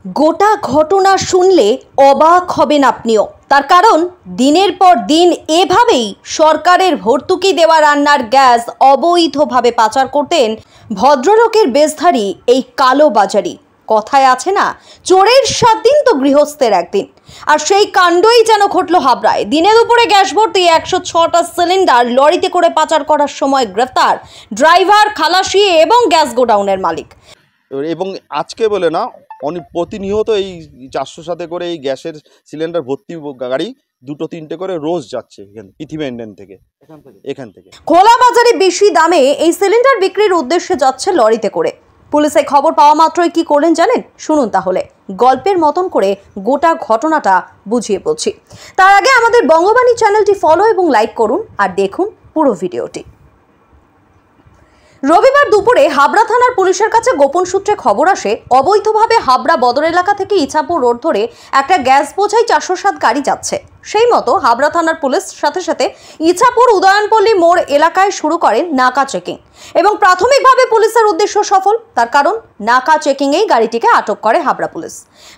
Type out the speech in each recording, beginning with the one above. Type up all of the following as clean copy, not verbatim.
গোটা ঘটনা শুনলে অবাক হবেন আপনিও। তার কারণ দিনের পর দিন এভাবেই সরকারের ভর্তুকি দেওয়া রান্নার গ্যাস অবৈধভাবে পাচার করতেন ভদ্রলোকের বেশধারী এই কালোবাজারি। কথায় আছে না, চোরের 7 দিন তো গৃহস্থের একদিন। আর সেই কাণ্ডই যেন ঘটল হাবড়ায়। দিনে দুপুরে গ্যাস ভর্তি 106টা সিলিন্ডার লরিতে করে পাচার করার সময় গ্রেফতার ড্রাইভার, খালাসি এবং গ্যাস গোডাউনের মালিক। এবং আজকে বলে না, প্রতিনিয়ত এই 400 করে এই গ্যাসের সিলিন্ডার ভর্তি গাড়ি 2-3টে করে রোজ যাচ্ছে পৃথিবী ইন্ডিয়ান থেকে এখান থেকে খোলা বাজারে বেশি দামে এই সিলিন্ডার বিক্রির উদ্দেশ্যে যাচ্ছে লরিতে করে। পুলিশে খবর পাওয়া মাত্রই কি করলেন জানেন? শুনুন তাহলে, গল্পের মতন করে গোটা ঘটনাটা বুঝিয়ে বলছি। তার আগে আমাদের বঙ্গবাণী চ্যানেলটি ফলো এবং লাইক করুন আর দেখুন পুরো ভিডিওটি। রবিবার দুপুরে হাবড়া থানার পুলিশের কাছে গোপন সূত্রে খবর আসে, অবৈধভাবে হাবড়া বদর এলাকা থেকে ইছাপুর রোড ধরে একটা গ্যাস বোঝাই 407 গাড়ি যাচ্ছে। সেই মতো হাবড়া থানার পুলিশ সাথে সাথে ইছাপুর উদয়নপল্লী মোড় এলাকায় শুরু করেন নাকা চেকিং এবং প্রাথমিকভাবে পুলিশের উদ্দেশ্য সফল। তার কারণ নাকা চেকিংয়েই গাড়িটিকে আটক করে হাবড়া পুলিশ।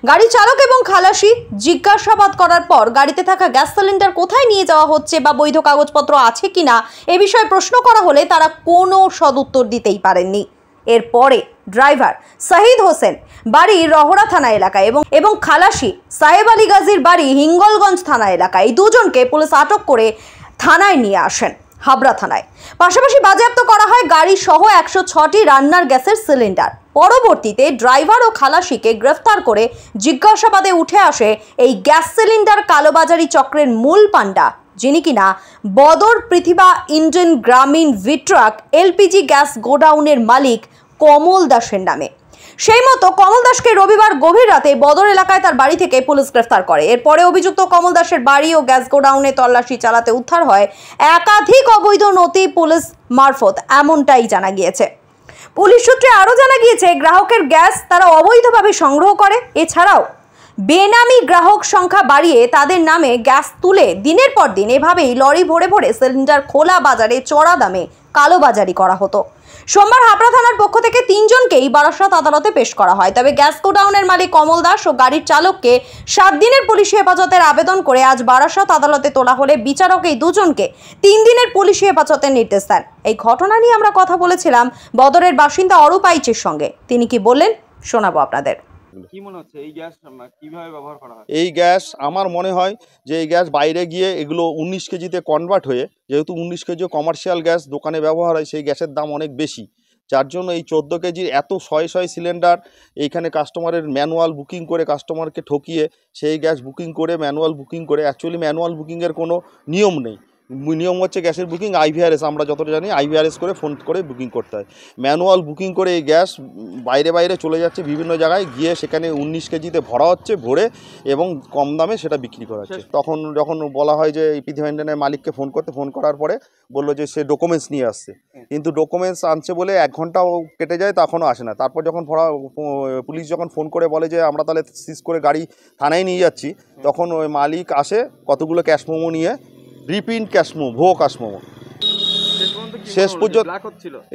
গাড়ি চালক এবং খালাসি জিজ্ঞাসাবাদ করার পর গাড়িতে থাকা গ্যাস সিলিন্ডার কোথায় নিয়ে যাওয়া হচ্ছে বা বৈধ কাগজপত্র আছে কিনা এ বিষয়ে প্রশ্ন করা হলে তারা কোনো সদুত্তর দিতেই পারেননি। এরপরে ড্রাইভার সাহিদ হোসেন বাড়ি রহরা থানা এলাকায় এবং খালাসি সাহেব আলী গাজীর বাড়ি হিঙ্গলগঞ্জ থানা এলাকায় এই দুজনকে পুলিশ আটক করে থানায় নিয়ে আসেন, হাবড়া থানায়। পাশাপাশি বাজেয়াপ্ত করা হয় গাড়ি সহ 106টি রান্নার গ্যাসের সিলিন্ডার। পরবর্তীতে ড্রাইভার ও খালাসিকে গ্রেফতার করে জিজ্ঞাসাবাদে উঠে আসে এই গ্যাস সিলিন্ডার কালোবাজারি চক্রের মূল পান্ডা, যিনি কিনা বদর পৃথিবী ইন্ডিয়ান গ্রামীণ ভিট্রাক এলপিজি গ্যাস গোডাউনের মালিক কমল দাসের নামে। সেই মতো কমল দাসকে রবিবার গভীর রাতে বদর এলাকায় তার বাড়ি থেকে পুলিশ গ্রেফতার করে। এরপরে অভিযুক্ত কমল দাসের বাড়ি ও গ্যাস গোডাউনে তল্লাশি চালাতে উদ্ধার হয় একাধিক অবৈধ নথি পুলিশ মারফত, এমনটাই জানা গিয়েছে। পুলিশ সূত্রে আরও জানা গিয়েছে, গ্রাহকের গ্যাস তারা অবৈধভাবে সংগ্রহ করে। এছাড়াও বেনামি গ্রাহক সংখ্যা বাড়িয়ে তাদের নামে গ্যাস তুলে দিনের পর দিন এভাবেই লরি ভরে ভরে সিলিন্ডার খোলা বাজারে চড়া দামে কালোবাজারি করা হতো। সোমবার হাবড়া থানার পক্ষ থেকে 3 জনকেই বারাসত আদালতে পেশ করা হয়। তবে গ্যাস গোডাউনের মালিক কমল দাস ও গাড়ির চালককে 7 দিনের পুলিশি হেফাজতের আবেদন করে আজ বারাসত আদালতে তোলা হলে বিচারক এই দুজনকে 3 দিনের পুলিশি হেফাজতের নির্দেশ দেন। এই ঘটনা নিয়ে আমরা কথা বলেছিলাম বদরের বাসিন্দা অরূপ আইচের সঙ্গে। তিনি কি বললেন শোনাবো আপনাদের। কি মনে হচ্ছে এই গ্যাস কিভাবে ব্যবহার করা হয়? এই গ্যাস আমার মনে হয় যে এই গ্যাস বাইরে গিয়ে এগুলো 19 কেজিতে কনভার্ট হয়ে, যেহেতু 19 কেজি কমার্শিয়াল গ্যাস দোকানে ব্যবহার হয়, সেই গ্যাসের দাম অনেক বেশি। যার জন্য এই 14 কেজির এত শয় সিলিন্ডার এইখানে কাস্টমারের ম্যানুয়াল বুকিং করে কাস্টমারকে ঠকিয়ে সেই গ্যাস বুকিং করে ম্যানুয়াল বুকিং করে, অ্যাকচুয়ালি ম্যানুয়াল বুকিংয়ের কোনো নিয়ম নেই। নিয়ম হচ্ছে গ্যাসের বুকিং IVRS, আমরা যতটা জানি IVRS করে ফোন করে বুকিং করতে হয়। ম্যানুয়াল বুকিং করে এই গ্যাস বাইরে চলে যাচ্ছে বিভিন্ন জায়গায়, গিয়ে সেখানে 19 কেজিতে ভরা হচ্ছে, ভরে এবং কম দামে সেটা বিক্রি করা হচ্ছে। তখন যখন বলা হয় যে এই পৃথিবী ইন্ডিয়ানের মালিককে ফোন করার পরে বললো যে সে ডকুমেন্টস নিয়ে আসছে, কিন্তু ডকুমেন্টস আনছে বলে 1 ঘন্টাও কেটে যায়, তখনও আসে না। তারপর যখন পুলিশ যখন ফোন করে বলে যে আমরা তাহলে সিজ করে গাড়ি থানায় নিয়ে যাচ্ছি, তখন ওই মালিক আসে কতগুলো ক্যাশ মোমো নিয়ে, রিপিন ক্যাশমো, ভুয়ো ক্যাশমোমো। শেষ পর্যন্ত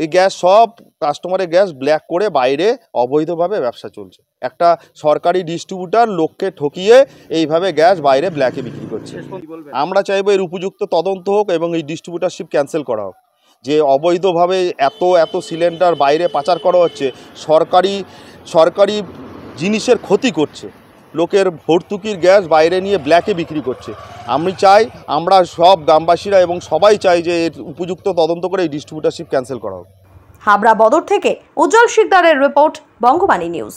এই গ্যাস সব কাস্টমারের গ্যাস ব্ল্যাক করে বাইরে অবৈধভাবে ব্যবসা চলছে। একটা সরকারি ডিস্ট্রিবিউটার লোককে ঠকিয়ে এইভাবে গ্যাস বাইরে ব্ল্যাকে বিক্রি করছে। আমরা চাইবো এর উপযুক্ত তদন্ত হোক এবং এই ডিস্ট্রিবিউটারশিপ ক্যান্সেল করা হোক। যে অবৈধভাবে এত সিলিন্ডার বাইরে পাচার করা হচ্ছে, সরকারি জিনিসের ক্ষতি করছে, লোকের ভর্তুকির গ্যাস বাইরে নিয়ে ব্ল্যাকে বিক্রি করছে। আমি চাই, আমরা সব গ্রামবাসীরা এবং সবাই চাই যে এর উপযুক্ত তদন্ত করে এই ডিস্ট্রিবিউটারশিপ ক্যান্সেল করা হোক। হাবড়া বদর থেকে উজ্জ্বল শিকদারের রিপোর্ট, বঙ্গবাণী নিউজ।